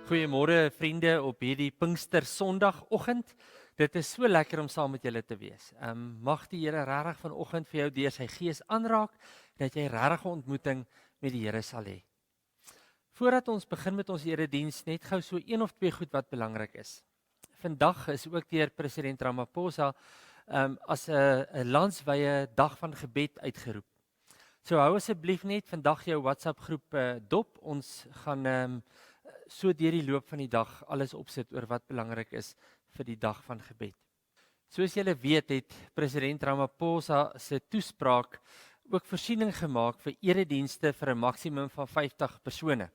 Goeiemôre vriende op hierdie Pinkster Sondagoggend. Dit is so lekker om saam met julle te wees. Mag die Here regtig vanoggend vir jou deur sy gees aanraak dat jy regtig 'n ontmoeting met die Here sal hê. Voordat ons begin met ons erediens, net gou so een of twee goed wat belangrik is. Vandag is ook deur president Ramaphosa as 'n landswye dag van gebed uitgeroep. So hou asseblief net vandag jou WhatsApp groep dop. Ons gaan so deur die loop van die dag alles opsit oor wat belangrik is vir die dag van gebed. Soos julle weet, het president Ramaphosa se toespraak ook voorsiening gemaak vir eredienste vir 'n maksimum van 50 persone.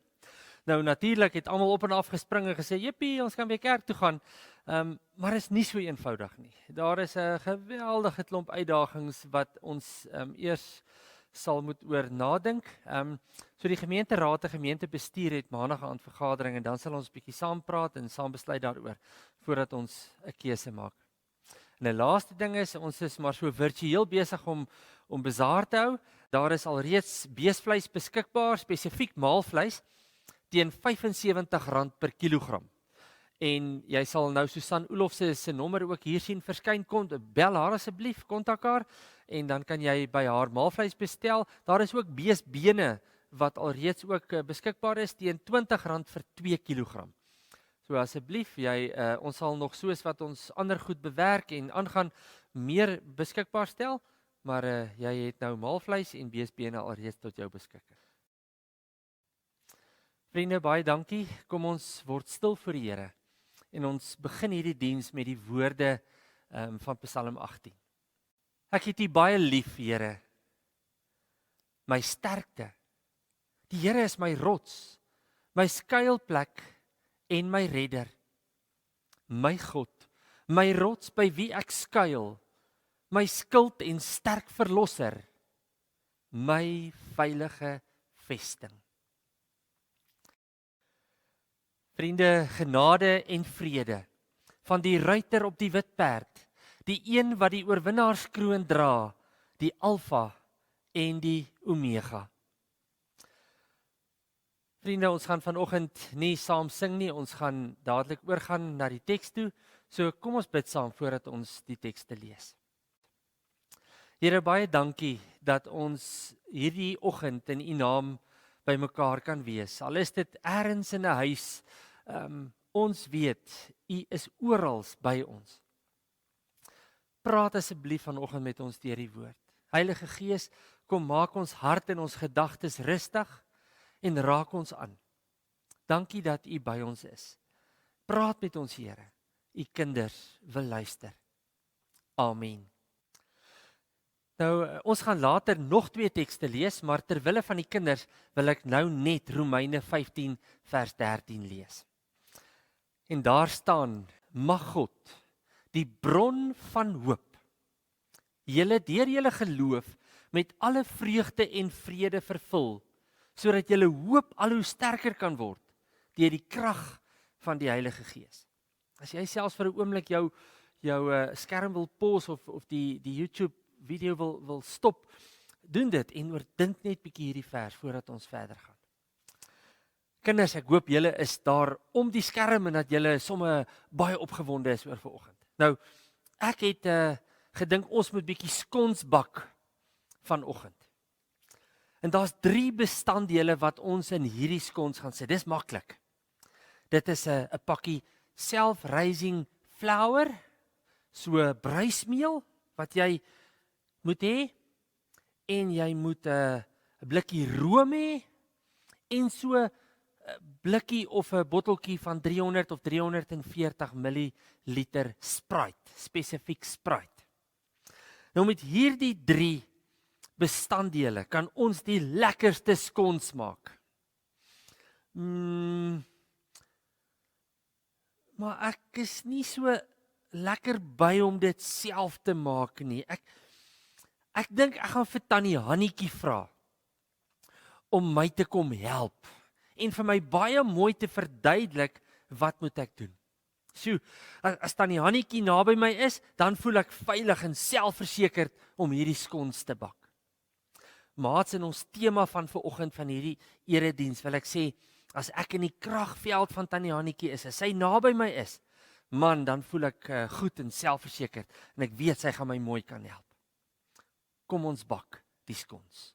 Nou natuurlik het almal op en af gespring en gesê, "Jippie, ons kan weer kerk toe gaan." Maar is nie so eenvoudig nie. Daar is 'n geweldige klomp uitdagings wat ons eers sal moet oor nadink. So die gemeenteraad en gemeentebestuur het maandag aan vergadering en dan sal ons 'n bietjie saam praat en saam besluit daaroor voordat ons 'n keuse maak. En 'n laaste ding is, ons is maar so virtueel besig om bazaar te hou. Daar is alreeds beesvleis beskikbaar, spesifiek maalvleis teen R75 per kilogram. En jy sal nou Susan Olofs se nommer ook hier sien verskyn, kom bel haar asseblief, kontak haar en dan kan jy by haar maalvleis bestel. Daar is ook beesbene wat alreeds ook beskikbaar is teen R20 vir 2 kilogram. So asseblief, ons sal nog soos wat ons ander goed bewerk en aangaan meer beskikbaar stel, maar jy het nou maalvleis en beesbene alreeds tot jou beskikking. Vriende, baie dankie. Kom ons word stil voor die Here. En ons begin hierdie diens met die woorde van Psalm 18. Ek het U baie lief, Here, my sterkte. Die Here is my rots, my skuilplek en my redder. My God, my rots by wie ek skuil, my skild en sterk verlosser, my veilige vesting. Vriende, genade en vrede van die ruiter op die wit perd, die een wat die oorwinnaarskroon dra, die Alfa en die Omega. Vriende, ons gaan vanoggend nie saam sing nie, ons gaan dadelik oorgaan na die teks toe, so kom ons bid saam voordat ons die tekste lees. Here, baie dankie dat ons hierdie oggend in U naam by mekaar kan wees. Al is dit ergens in 'n huis, ons weet, U is oral by ons. Praat asseblief vanoggend met ons deur die woord. Heilige Gees, kom maak ons hart en ons gedagtes rustig en raak ons aan. Dankie dat U by ons is. Praat met ons, Here. U kinders wil luister. Amen. Nou, ons gaan later nog 2 tekste lees, maar ter wille van die kinders wil ek nou net Romeine 15 vers 13 lees. En daar staan, mag God, die bron van hoop, julle deur julle geloof met alle vreugde en vrede vervul, sodat julle hoop al hoe sterker kan word deur die krag van die Heilige Gees. As jy selfs vir 'n oomblik jou skerm wil pause of die YouTube video wil stop, doen dit en oordink net bietjie hierdie vers voordat ons verder gaan. Kinders, ek hoop julle is daar om die skerm en dat julle somme baie opgewonde is oor vanoggend. Nou, ek het gedink ons moet bietjie skons bak vanoggend. En daar's 3 bestanddele wat ons in hierdie skons gaan sit. Dis maklik. Dit is 'n pakkie self-raising flour, so bruismeel wat jy moet hê, en jy moet 'n blikkie room hê en so 'n blikkie of 'n botteltjie van 300 of 340 milliliter Sprite, spesifiek Sprite. Nou met hierdie 3 bestanddele kan ons die lekkerste skons maak. Maar ek is nie so lekker by om dit self te maak nie. Ek dink ek gaan vir Tannie Hannetjie vra om my te kom help en vir my baie mooi te verduidelik wat moet ek doen. So, as Tannie Hannetjie naby my is, dan voel ek veilig en selfversekerd om hierdie skons te bak. Maats, in ons tema van vanoggend van hierdie erediens wil ek sê, as ek in die kragveld van Tannie Hannetjie is, as sy naby my is, man, dan voel ek goed en selfversekerd en ek weet sy gaan my mooi kan help. Kom ons bak die skons.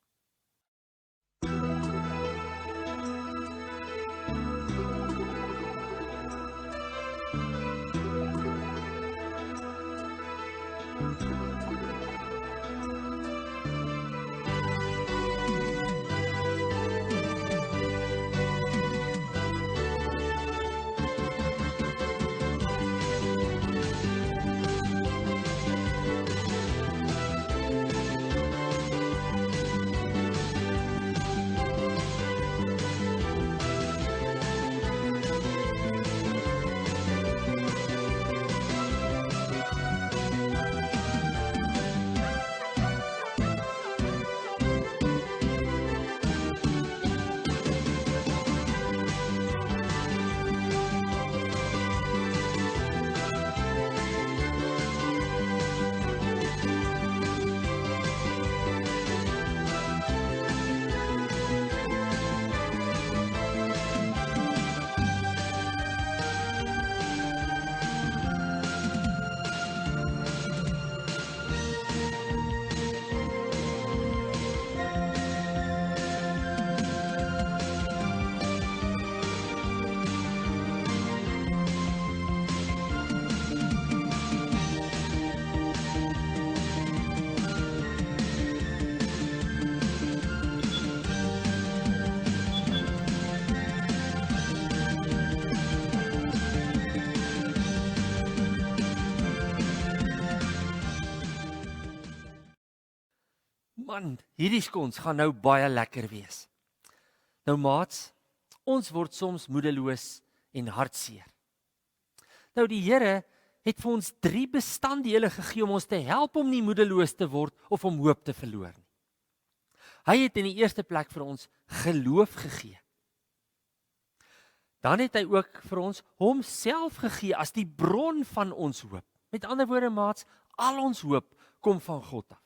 Man, hierdie skons gaan nou baie lekker wees. Nou maats, ons word soms moedeloos en hartseer. Nou die Here het vir ons 3 bestanddele gegee om ons te help om nie moedeloos te word of om hoop te verloor nie. Hy het in die eerste plek vir ons geloof gegee. Dan het hy ook vir ons homself gegee as die bron van ons hoop. Met ander woorde maats, al ons hoop kom van God af.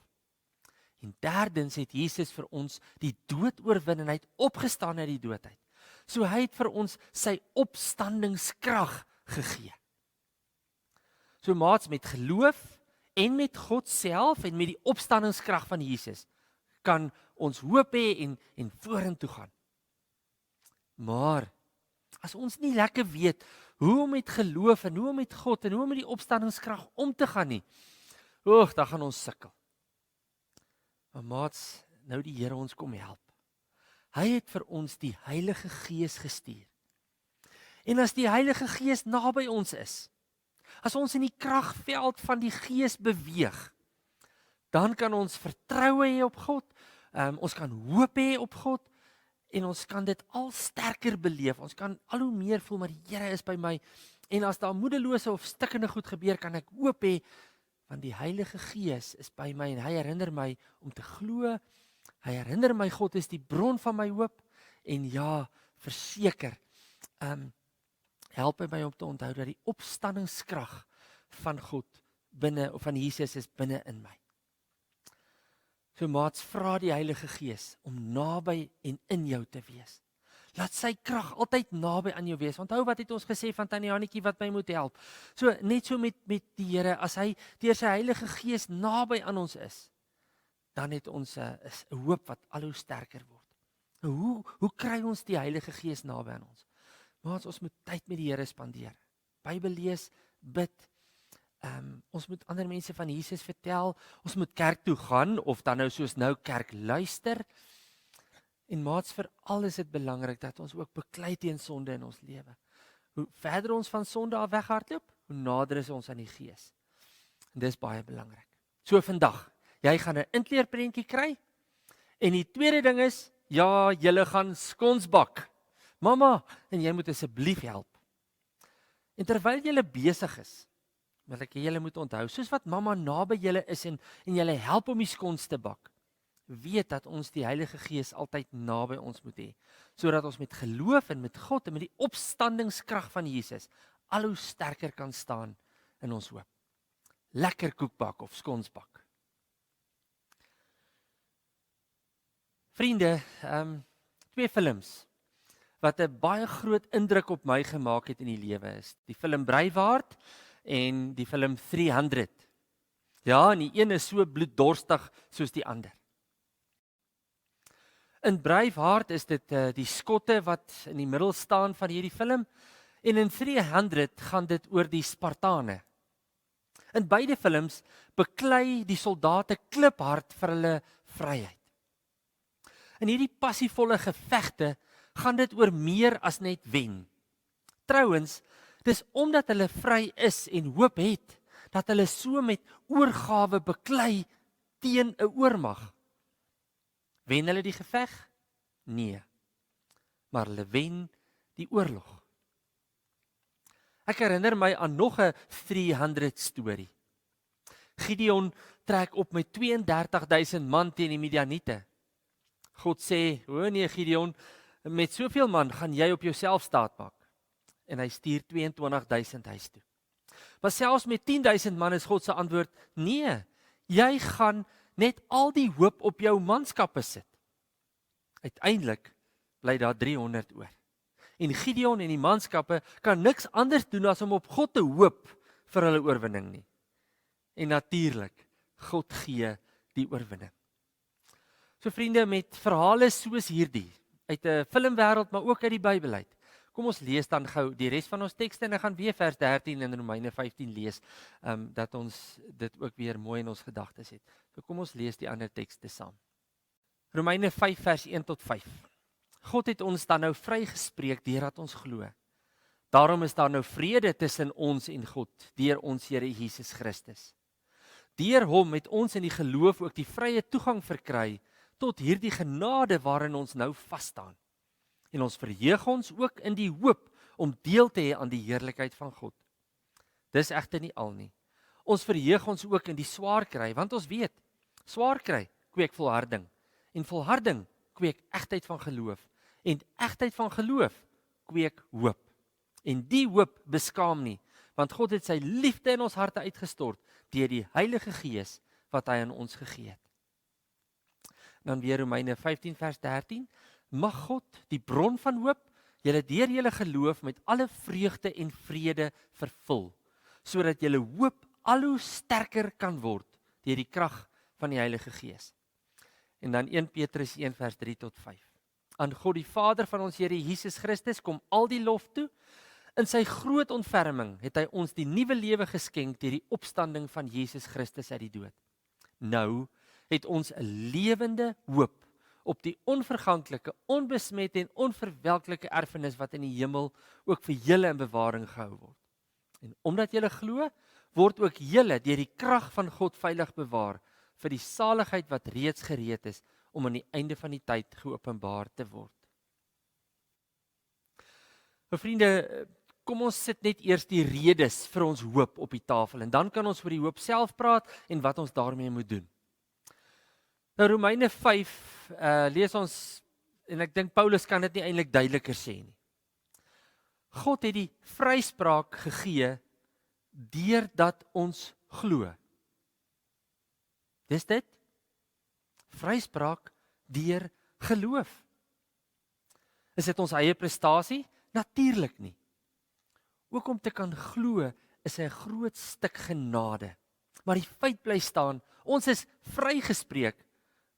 En derdens het Jesus vir ons die dood oorwin en hy het opgestaan uit die dood uit. So hy het vir ons sy opstandingskrag gegee. So maats, met geloof en met God self en met die opstandingskrag van Jesus kan ons hoop hê en vorentoe gaan. Maar as ons nie lekker weet hoe om met geloof en hoe om met God en hoe om met die opstandingskrag om te gaan nie, dan gaan ons sukkel. Maar maats, nou die Here ons kom help. Hy het vir ons die Heilige Gees gestuur. En as die Heilige Gees naby ons is, as ons in die kragveld van die Gees beweeg, dan kan ons vertroue hê op God, ons kan hoop hê op God, en ons kan dit al sterker beleef. Ons kan al hoe meer voel, maar die Here is by my. En as daar moedelose of stikkende goed gebeur, kan ek hoop hê, want die Heilige Gees is by my en hy herinner my om te glo. Hy herinner my God is die bron van my hoop en ja, verseker, help hy my om te onthou dat die opstandingskrag van God binne of van Jesus is binne in my. So maats, vra die Heilige Gees om naby en in jou te wees. Laat sy krag altyd naby aan jou wees. Onthou wat het ons gesê van Tannie Hannetjie wat my moet help. So net so met die Here, as hy deur sy Heilige Gees naby aan ons is, dan het ons 'n hoop wat al hoe sterker word. Hoe kry ons die Heilige Gees naby aan ons? Maar ons moet tyd met die Here spandeer. Bybel lees, bid. Ons moet ander mense van Jesus vertel. Ons moet kerk toe gaan of dan nou soos nou kerk luister. En maats, vir al is dit belangrik dat ons ook beklei teen sonde in ons lewe. Hoe verder ons van sonde af weghardloop, hoe nader is ons aan die Gees. En dis baie belangrik. So vandag, jy gaan 'n inkleerprentjie kry. En die tweede ding is, ja, julle gaan skons bak. Mamma, en jy moet asseblief help. En terwyl julle besig is, wil ek julle moet onthou, soos wat mamma naby julle is en julle help om die skons te bak, weet dat ons die Heilige Gees altyd naby ons moet hê, sodat ons met geloof en met God en met die opstandingskrag van Jesus al hoe sterker kan staan in ons hoop. Lekker koekbak of skonsbak. Vriende, 2 films wat 'n baie groot indruk op my gemaak het in die lewe is die film Braveheart en die film 300. Ja, en die een is so bloeddorstig soos die ander. In Braveheart is dit die skotte wat in die middel staan van hierdie film en in 300 gaan dit oor die Spartane. In beide films beklei die soldate kliphard vir hulle vryheid. In hierdie passievolle gevegte gaan dit oor meer as net wen. Trouwens, dis omdat hulle vry is en hoop het, dat hulle so met oorgawe beklei teen 'n oormag. Wen hulle die geveg? Nee. Maar hulle wen die oorlog. Ek herinner my aan nog 'n 300 storie. Gideon trek op met 32,000 man teen die Midianiete. God sê, "O nee Gideon, met soveel man gaan jy op jouself staat maak." En hy stuur 22,000 huis toe. Maar selfs met 10,000 man is God se antwoord, "Nee, jy gaan net al die hoop op jou manskappe sit." Uiteindelik bly daar 300 oor. En Gideon en die manskappe kan niks anders doen as om op God te hoop vir hulle oorwinning nie. En natuurlik, God gee die oorwinning. So vriende, met verhale soos hierdie, uit 'n filmwêreld, maar ook uit die Bybel uit. Kom ons lees dan gou die res van ons tekste en ek gaan weer vers 13 in Romeine 15 lees, dat ons dit ook weer mooi in ons gedagtes het. So kom ons lees die ander tekste saam. Romeine 5 vers 1 tot 5. God het ons dan nou vrygespreek deurdat ons glo. Daarom is daar nou vrede tussen ons en God, deur ons Here Jesus Christus. Deur hom het ons in die geloof ook die vrye toegang verkry tot hierdie genade waarin ons nou vas staan. En ons verheug ons ook in die hoop om deel te hê aan die heerlikheid van God. Dis egter nie al nie. Ons verheug ons ook in die swaar kry, want ons weet, swaar kry kweek volharding, en volharding kweek egtheid van geloof, en egtheid van geloof kweek hoop. En die hoop beskaam nie, want God het sy liefde in ons harte uitgestort deur die Heilige Gees wat hy aan ons gegee het. Dan weer Romeine 15 vers 13. Mag God, die bron van hoop, julle deur julle geloof met alle vreugde en vrede vervul, sodat julle hoop al hoe sterker kan word deur die krag van die Heilige Gees. En dan 1 Petrus 1 vers 3 tot 5. Aan God die Vader van ons Here Jesus Christus kom al die lof toe. In sy groot ontferming het hy ons die nuwe lewe geskenk deur die opstanding van Jesus Christus uit die dood. Nou het ons 'n lewende hoop op die onverganklike, onbesmette en onverwelklike erfenis wat in die hemel ook vir julle in bewaring gehou word. En omdat julle glo, word ook julle deur die krag van God veilig bewaar vir die saligheid wat reeds gereed is om aan die einde van die tyd geopenbaar te word. Nou vriende, kom ons sit net eers die redes vir ons hoop op die tafel en dan kan ons oor die hoop self praat en wat ons daarmee moet doen. Nou Romeine 5 lees ons, en ek dink Paulus kan dit nie eintlik duideliker sê nie. God het die vryspraak gegee deurdat ons glo. Dis dit? Vryspraak deur geloof. Is dit ons eie prestasie? Natuurlik nie. Ook om te kan glo is 'n groot stuk genade. Maar die feit bly staan, ons is vrygespreek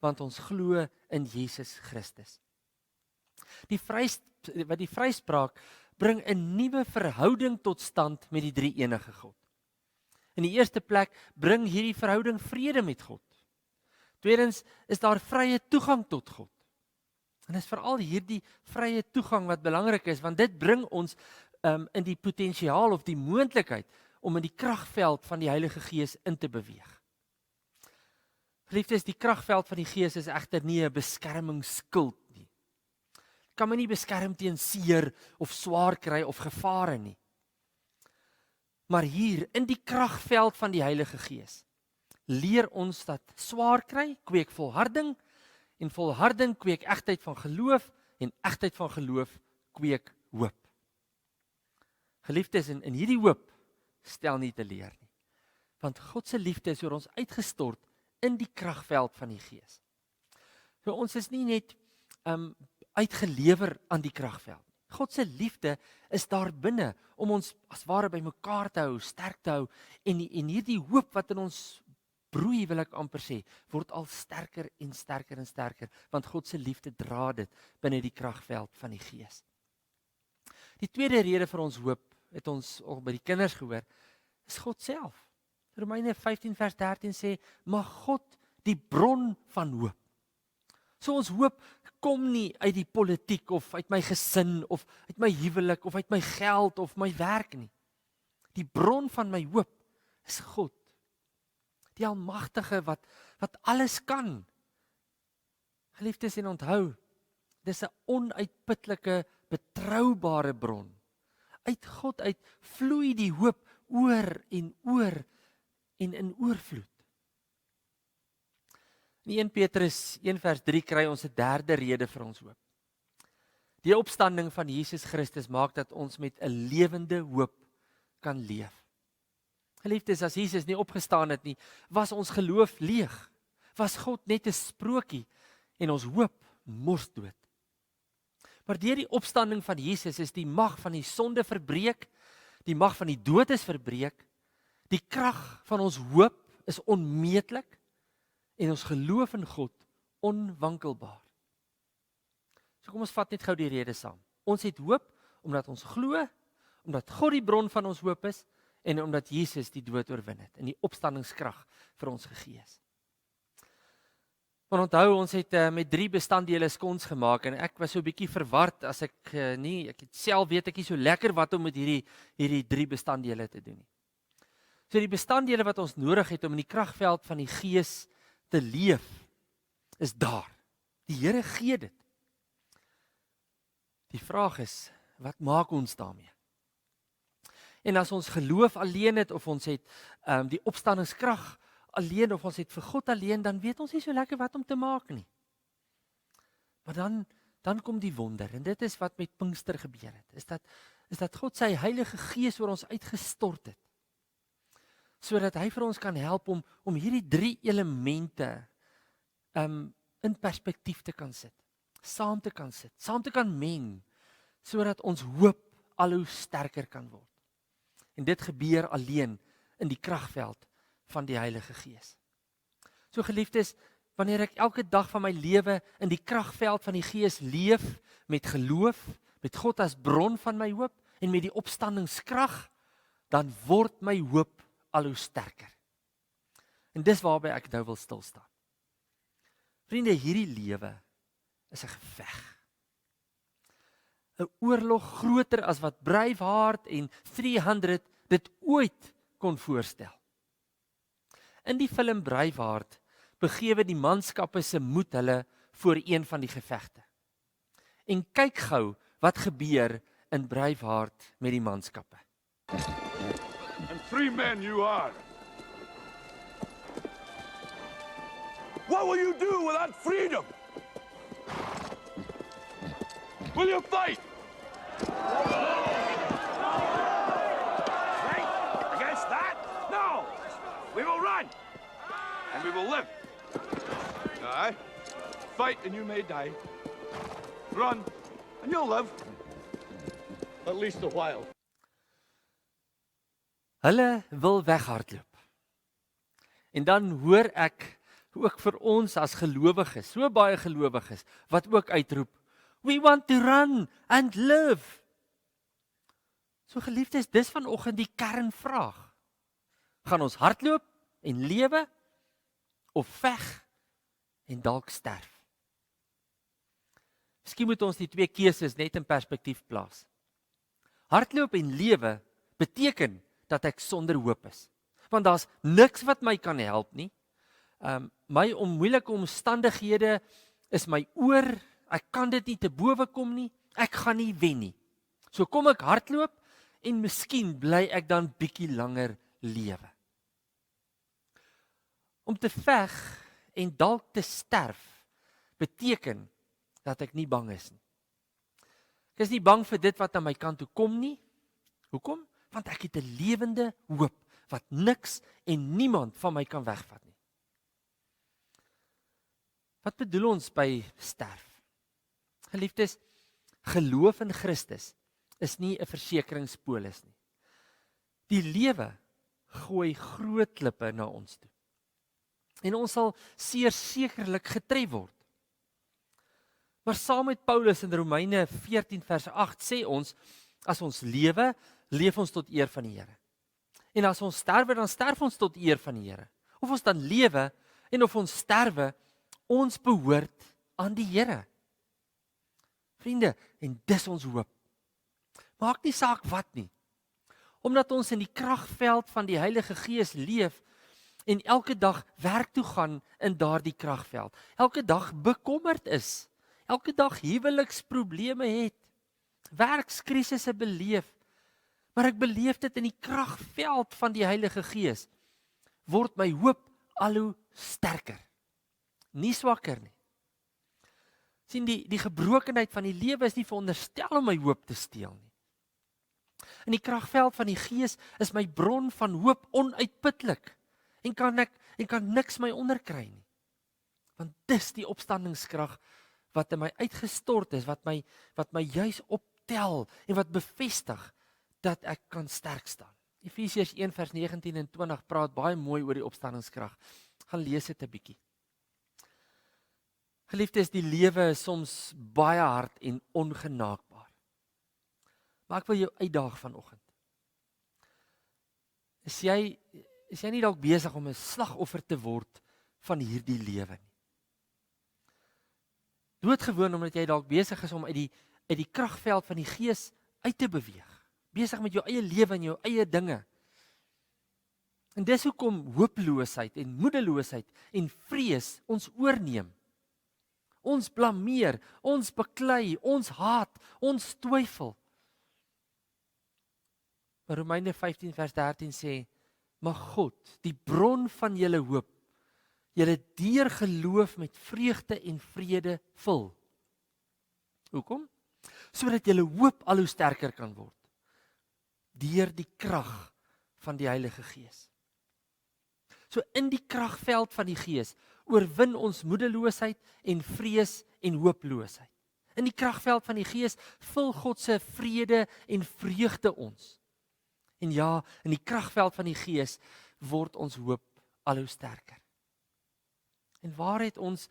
want ons glo in Jesus Christus. Die vryspraak bring 'n nuwe verhouding tot stand met die drie-enige God. In die eerste plek bring hierdie verhouding vrede met God. Tweedens is daar vrye toegang tot God. En dit is veral hierdie vrye toegang wat belangrik is, want dit bring ons in die potensiaal of die moontlikheid om in die kragveld van die Heilige Gees in te beweeg. Geliefdes, die kragveld van die Gees is egter nie 'n beskermingsskild nie. Kan my nie beskerm teen seer of swaar kry of gevare nie. Maar hier in die kragveld van die Heilige Gees leer ons dat swaar kry kweek volharding en volharding kweek egtheid van geloof en egtheid van geloof kweek hoop. Geliefdes, in hierdie hoop stel nie teleur nie. Want God se liefde is oor ons uitgestort in die kragveld van die Gees. So ons is nie net uitgelewer aan die kragveld nie. God se liefde is daar binne om ons as ware by mekaar te hou, sterk te hou en hierdie hoop wat in ons broei, wil ek amper sê, word al sterker en sterker en sterker, want God se liefde dra dit binne die kragveld van die Gees. Die tweede rede vir ons hoop, het ons al by die kinders gehoor, is God self. Romeine 15 vers 13 sê, mag God die bron van hoop. So ons hoop kom nie uit die politiek of uit my gesin of uit my huwelik of uit my geld of my werk nie. Die bron van my hoop is God. Die Almagtige wat alles kan. Geliefdes, en onthou, dis 'n onuitputlike, betroubare bron. Uit God uit vloei die hoop oor en in oorvloed. In 1 Petrus 1 vers 3 kry ons 'n derde rede vir ons hoop. Die opstanding van Jesus Christus maak dat ons met 'n lewende hoop kan leef. Geliefdes, as Jesus nie opgestaan het nie, was ons geloof leeg. Was God net 'n sprokie en ons hoop morsdood. Maar deur die opstanding van Jesus is die mag van die sonde verbreek, die mag van die dood is verbreek, die krag van ons hoop is onmeetlik en ons geloof in God onwankelbaar. So kom ons vat net gou die rede saam. Ons het hoop omdat ons glo, omdat God die bron van ons hoop is en omdat Jesus die dood oorwin het en die opstandingskrag vir ons gegee is. Maar onthou, ons het met 3 bestanddele skons gemaak en ek was so 'n bietjie verward as ek het self weet ek nie so lekker wat om met hierdie 3 bestanddele te doen nie. So die bestanddele wat ons nodig het om in die kragveld van die Gees te leef, is daar. Die Here gee dit. Die vraag is, wat maak ons daarmee? En as ons geloof alleen het, of ons het die opstandingskrag alleen, of ons het vir God alleen, dan weet ons nie so lekker wat om te maak nie. Maar dan kom die wonder, en dit is wat met Pinkster gebeur het, is dat God sy Heilige Gees oor ons uitgestort het, sodat hy vir ons kan help om hierdie 3 elemente in perspektief te kan sit, saam te kan meng, sodat ons hoop al hoe sterker kan word. En dit gebeur alleen in die kragveld van die Heilige Gees. So geliefdes, wanneer ek elke dag van my lewe in die kragveld van die Gees leef, met geloof, met God as bron van my hoop, en met die opstandingskrag, dan word my hoop al hoe sterker. En dis waarby ek nou wil stil staan. Vriende, hierdie lewe is 'n geveg. 'n oorlog groter as wat Braveheart en 300 dit ooit kon voorstel. In die film Braveheart begewe die manskappe se moed hulle voor een van die gevegte. En kyk gou wat gebeur in Braveheart met die manskappe. And 3 men you are. What will you do without freedom? Will you fight? Right? Against that? No! We will run! And we will live. Aye. Fight and you may die. Run and you'll live. At least a while. Hulle wil weghardloop. En dan hoor ek ook vir ons as gelowiges, so baie gelowiges, wat ook uitroep, we want to run and live. So geliefdes, dis vanoggend die kernvraag. Gaan ons hardloop en lewe, of veg en dalk sterf? Miskien moet ons die 2 keuses net in perspektief plaas. Hardloop en lewe beteken dat ek sonder hoop is. Want daar's niks wat my kan help nie. My moeilike omstandighede is my oor, ek kan dit nie te bowe kom nie, ek gaan nie wen nie. So kom ek hardloop en miskien bly ek dan bietjie langer lewe. Om te veg en dalk te sterf beteken dat ek nie bang is nie. Ek is nie bang vir dit wat aan my kant toe kom nie. Hoekom? Want ek het 'n lewende hoop wat niks en niemand van my kan wegvat nie. Wat bedoel ons by sterf? Geliefdes, Geloof in Christus is nie 'n versekeringspolis nie. Die lewe gooi groot klippe na ons toe. En ons sal sekerlik getref word. Maar saam met Paulus in Romeine 14 vers 8 sê ons, as ons lewe, leef ons tot eer van die Here. En as ons sterwe, dan sterf ons tot eer van die Here. Of ons dan lewe en of ons sterwe, ons behoort aan die Here. Vriende, en dis ons hoop. Maak nie saak wat nie. Omdat ons in die kragveld van die Heilige Gees leef en elke dag werk toe gaan in daardie kragveld. Elke dag bekommerd is. Elke dag huweliksprobleme het. Werkskrisisse beleef. Maar ek beleef dit in die kragveld van die Heilige Gees. Word my hoop al hoe sterker. Nie swakker nie. Sien die gebrokenheid van die lewe is nie veronderstel om my hoop te steel nie. In die kragveld van die Gees is my bron van hoop onuitputlik en kan niks my onderkry nie. Want dis die opstandingskrag wat in my uitgestort is, wat my juis optel en wat bevestig dat ek kan sterk staan. Efesiërs 1 vers 19 en 20 praat baie mooi oor die opstandingskrag. Gaan lees dit 'n bietjie. Geliefdes, die lewe is soms baie hard en ongenaakbaar. Maar ek wil jou uitdaag vanoggend. Is jy nie dalk besig om 'n slagoffer te word van hierdie lewe nie? Doodgewoon omdat jy dalk besig is om uit die kragveld van die Gees uit te beweeg. Besig met jou eie lewe en jou eie dinge. En dis hoekom hooploosheid en moedeloosheid en vrees ons oorneem. Ons blameer, ons beklei, ons haat, ons twyfel. Maar Romeine 15 vers 13 sê, mag God, die bron van julle hoop, julle deur geloof met vreugde en vrede vul. Hoekom? Sodat julle hoop al hoe sterker kan word. Deur die krag van die Heilige Gees. So in die kragveld van die Gees oorwin ons moedeloosheid en vrees en hooploosheid. In die kragveld van die Gees vul God se vrede en vreugde ons. En ja, in die kragveld van die Gees word ons hoop al hoe sterker. En waar het ons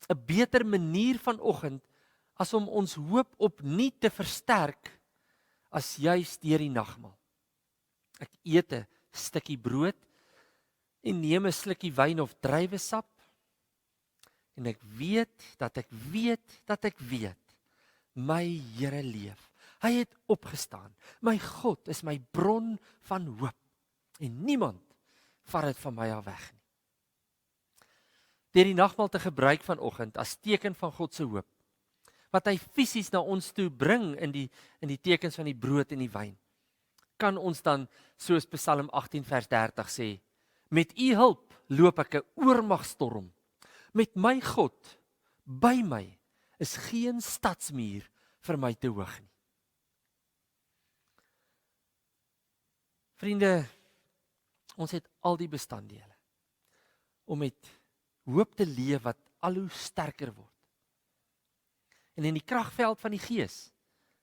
'n beter manier vanoggend as om ons hoop opnuut te versterk as juis deur die nagmaal. Ek eet 'n stukkie brood en neem 'n slukkie wyn of druiwesap en ek weet dat ek weet my Here leef. Hy het opgestaan. My God is my bron van hoop en niemand vat dit van my af weg nie. Deur die nagmaal te gebruik vanoggend as teken van God se hoop, wat hy fisies na ons toe bring in die tekens van die brood en die wyn, kan ons dan, soos Psalm 18 vers 30 sê, met u hulp loop ek 'n oormagstorm. Met my God by my is geen stadsmuur vir my te hoog nie. Vriende, ons het al die bestanddele om met hoop te leef wat al hoe sterker word. En in die kragveld van die Gees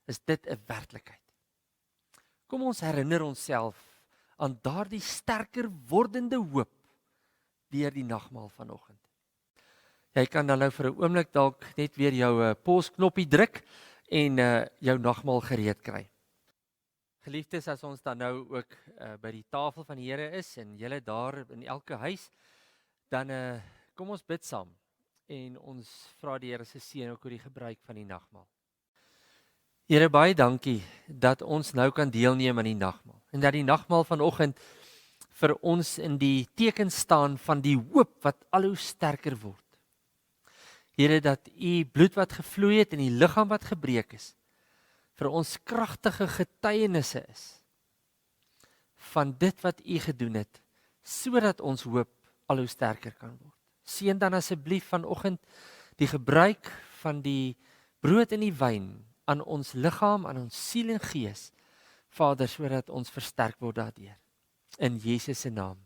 is dit 'n werklikheid. Kom ons herinner onsself aan daardie sterker wordende hoop deur die nagmaal vanoggend. Jy kan dan nou vir 'n oomblik dalk net weer jou pausknoppie druk en jou nagmaal gereed kry. Geliefdes, as ons dan nou ook by die tafel van die Here is en julle daar in elke huis, dan kom ons bid saam en ons vra die Here se seën ook oor die gebruik van die nagmaal. Here, baie dankie dat ons nou kan deelneem aan die nagmaal en dat die nagmaal vanoggend vir ons in die teken staan van die hoop wat al hoe sterker word. Here, dat u bloed wat gevloei het en die liggaam wat gebreek is, vir ons kragtige getuienisse is van dit wat u gedoen het, sodat ons hoop al hoe sterker kan word. Seën dan asseblief vanoggend die gebruik van die brood en die wyn aan ons liggaam, aan ons siel en gees, Vader, sodat ons versterk word daardeur. In Jesus se naam.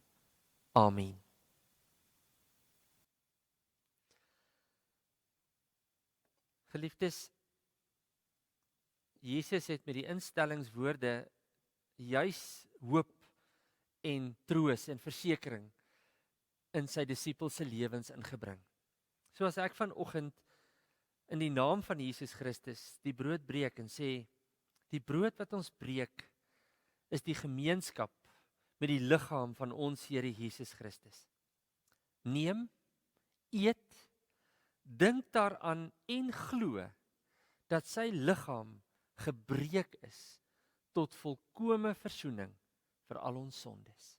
Amen. Geliefdes, Jesus het met die instellingswoorde juis hoop en troos en versekering in sy disippels se lewens ingebring. So as ek vanoggend in die naam van Jesus Christus die brood breek en sê, die brood wat ons breek is die gemeenskap met die liggaam van ons Here Jesus Christus. Neem, eet, dink daaraan en glo dat sy liggaam gebreek is tot volkome versoening vir al ons sondes.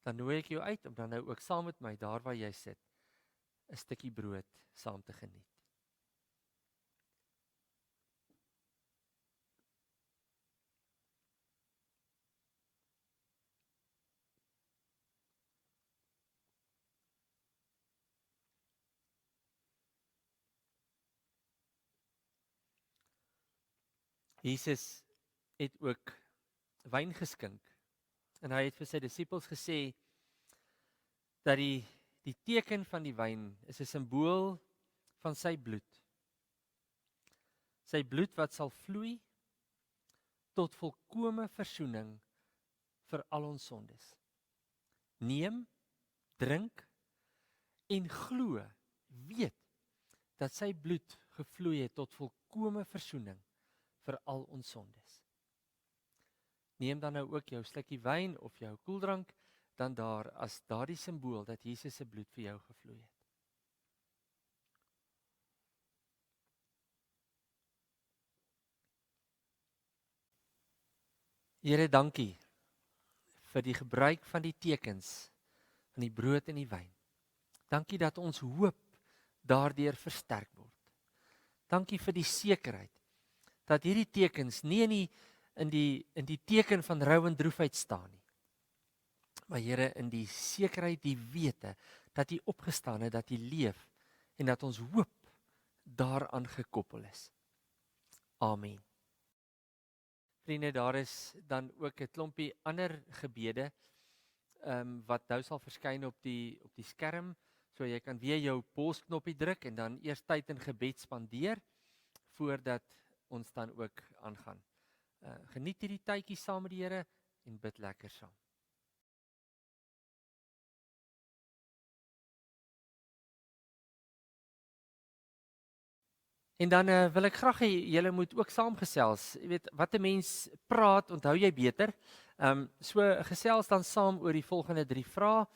Dan nooi ek jou uit om dan nou ook saam met my daar waar jy sit 'n stukkie brood saam te geniet. Jesus het ook wyn geskink en hy het vir sy disippels gesê dat die teken van die wyn is 'n simbool van sy bloed. Sy bloed wat sal vloei tot volkome versoening vir al ons sondes. Neem, drink en glo, weet dat sy bloed gevloei het tot volkome versoening vir al ons sondes. Neem dan nou ook jou slukkie wyn of jou koeldrank dan daar as daardie simbool dat Jesus se bloed vir jou gevloei het. Here, dankie vir die gebruik van die tekens van die brood en die wyn. Dankie dat ons hoop daardeur versterk word. Dankie vir die sekerheid dat hierdie tekens nie in die teken van rou en droefheid staan nie. Maar Here, in die sekerheid, die wete dat U opgestaan het, dat U leef en dat ons hoop daaraan gekoppel is. Amen. Vriende, daar is dan ook 'n klompie ander gebede wat nou sal verskyn op die skerm, so jy kan weer jou pausknoppie druk en dan eers tyd in gebed spandeer voordat ons dan ook aangaan. Geniet hierdie tydjie saam met die Here en bid lekker saam. En dan wil ek graag hê julle moet ook saamgesels. Jy weet, wat 'n mens praat, onthou jy beter. So gesels dan saam oor die volgende 3 vrae.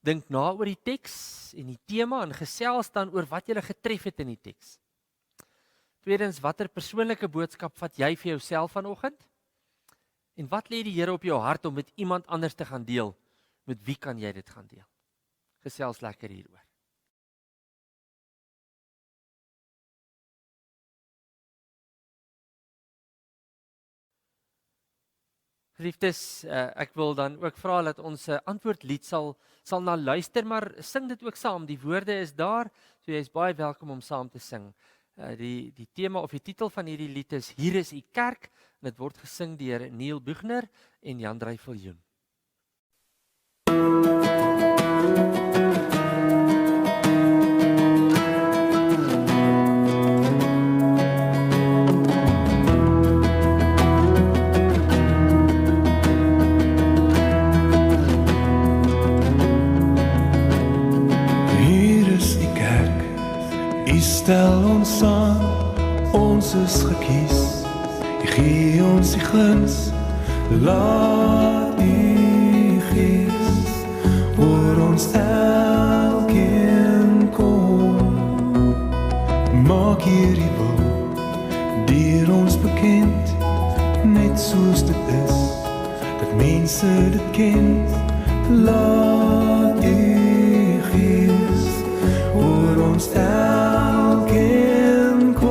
Dink na oor die teks en die tema en gesels dan oor wat jy getref het in die teks. Tweedens, watter persoonlike boodskap vat jy vir jouself vanoggend? En wat lê die Here op jou hart om met iemand anders te gaan deel? Met wie kan jy dit gaan deel? Gesels lekker hieroor. Geliefdes, ek wil dan ook vra dat ons 'n antwoordlied sal na luister, maar sing dit ook saam. Die woorde is daar, so jy is baie welkom om saam te sing. Die tema of die titel van hierdie lied is Hier is U kerk en dit word gesing deur Neil Buchner en Jan Dryviljoen. Stel ons aan, ons is gekies. U gee ons die guns, laat U Gees oor ons elkeen kom. Maak hierdie wil deur ons bekend, net soos dit is, dat mense dit ken. Laat U Gees oor ons elkeen kom.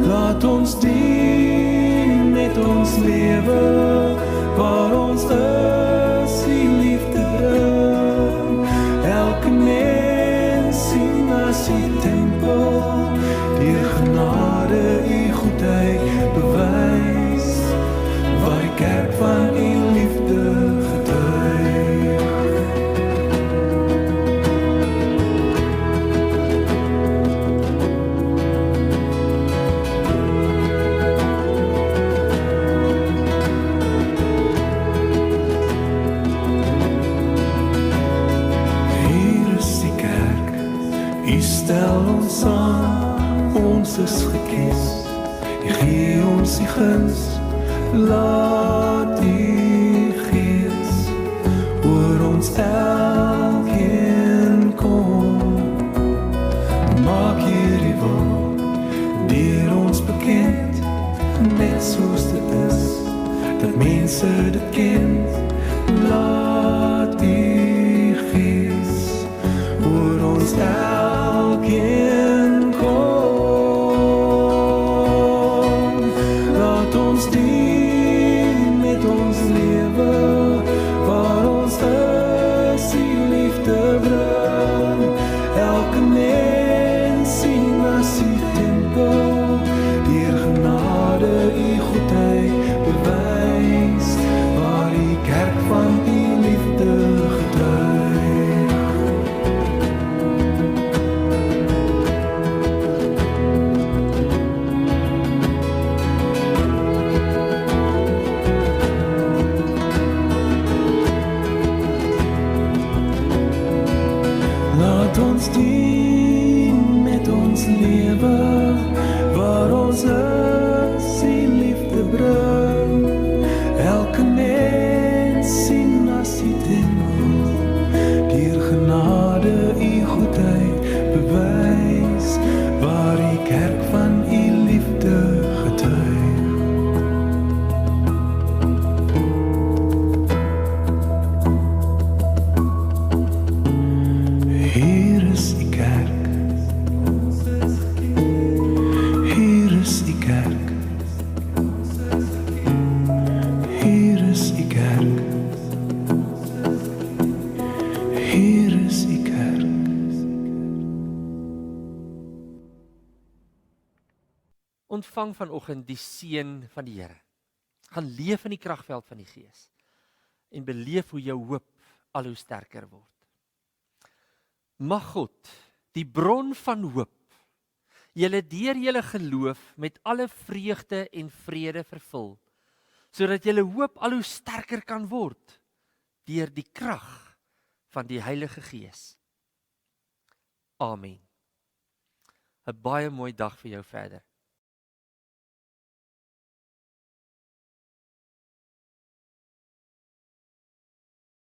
Laat ons dien met ons lewe, waar ons is, die liefde bring. Elke mens sien as die tempel, die genade, die goedheid bewys, waar die kerk van die liefde getuig. die guns, laat die Gees oor ons elkeen kom. Maak hierdie wil deur ons bekend, net soos dit is, dat mense dit ken. Laat die Gees oor ons elkeen kom. Laat ons dien met ons lewe, waar ons is die liefde bring. Elke mens sien as die tempel, deur genade die goedheid bewys, waar die kerk van die liefde getuig. Laat ons dien met ons lewe, waar ons is die liefde bring. Elke mens sien as die tempel, deur genade die goedheid bewys, waar die kerk van die liefde getuig. Hier is die kerk, hier is die kerk, hier is die kerk, hier is die kerk. Ontvang vanoggend die seën van die Here. Gaan leef in die kragveld van die Gees en beleef hoe jou hoop al hoe sterker word. Mag God, die bron van hoop, julle deur julle geloof met alle vreugde en vrede vervul, sodat julle hoop al hoe sterker kan word deur die krag van die Heilige Gees. Amen. 'n baie mooi dag vir jou verder.